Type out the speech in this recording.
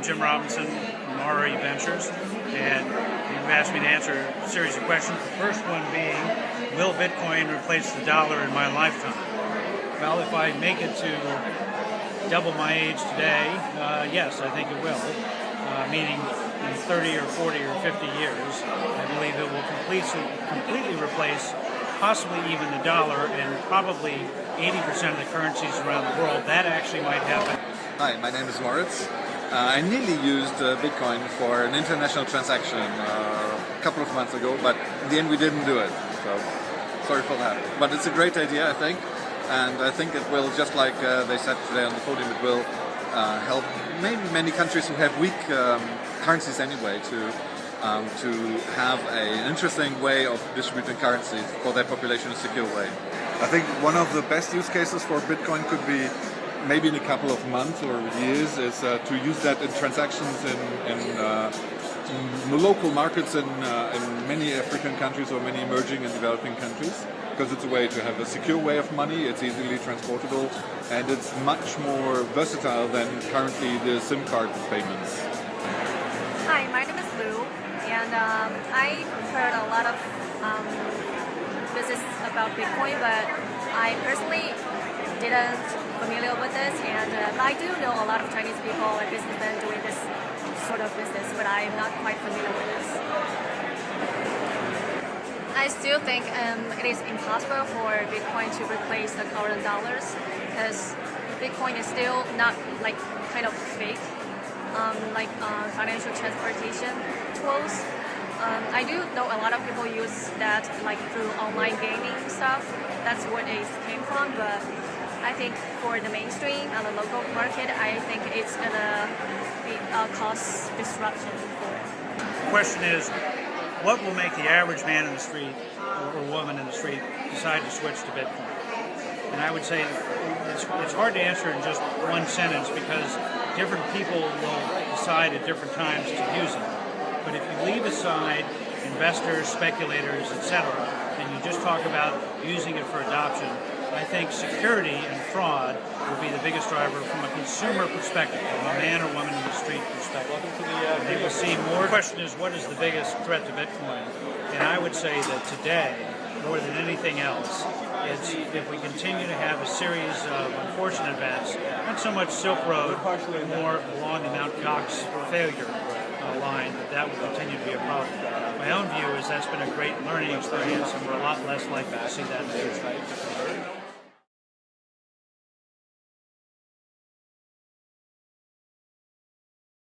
Jim Robinson from RE Ventures, and you've asked me to answer a series of questions. The first one being, will Bitcoin replace the dollar in my lifetime? Well, if I make it to double my age today, yes, I think it will. Meaning in 30 or 40 or 50 years, I believe it will completely replace possibly even the dollar and probably 80% of the currencies around the world. That actually might happen. Hi, my name is Moritz. I nearly used Bitcoin for an international transaction a couple of months ago, but in the end we didn't do it. So sorry for that. But it's a great idea, I think. And I think it will, just like they said today on the podium, it will help maybe many countries who have weak currencies anyway to have an interesting way of distributing currencies for their population in a secure way. I think one of the best use cases for Bitcoin could be maybe in a couple of months or years is to use that in transactions in local markets in many African countries or many emerging and developing countries, because it's a way to have a secure way of money, it's easily transportable, and it's much more versatile than currently the SIM card payments. Hi, my name is Lou, and I heard a lot of business about Bitcoin, but I personally didn't familiar with this, and I do know a lot of Chinese people and businessmen doing this sort of business, but I'm not quite familiar with this. I still think it is impossible for Bitcoin to replace the current dollars, because Bitcoin is still not like kind of fake, like financial transportation tools. I do know a lot of people use that like through online gaming stuff. That's where it came from, but I think for the mainstream and the local market, I think it's gonna be cause disruption for it. The question is, what will make the average man in the street or woman in the street decide to switch to Bitcoin? And I would say it's hard to answer in just one sentence, because different people will decide at different times to use it. But if you leave aside investors, speculators, etc., and you just talk about using it for adoption, I think security and fraud will be the biggest driver from a consumer perspective, from a man or woman in the street perspective. They will see more. The question is, what is the biggest threat to Bitcoin? And I would say that today, more than anything else, it's if we continue to have a series of unfortunate events, not so much Silk Road, more along the Mt. Gox failure line, that will continue to be a problem. My own view is that's been a great learning experience, and we're a lot less likely to see that in the future.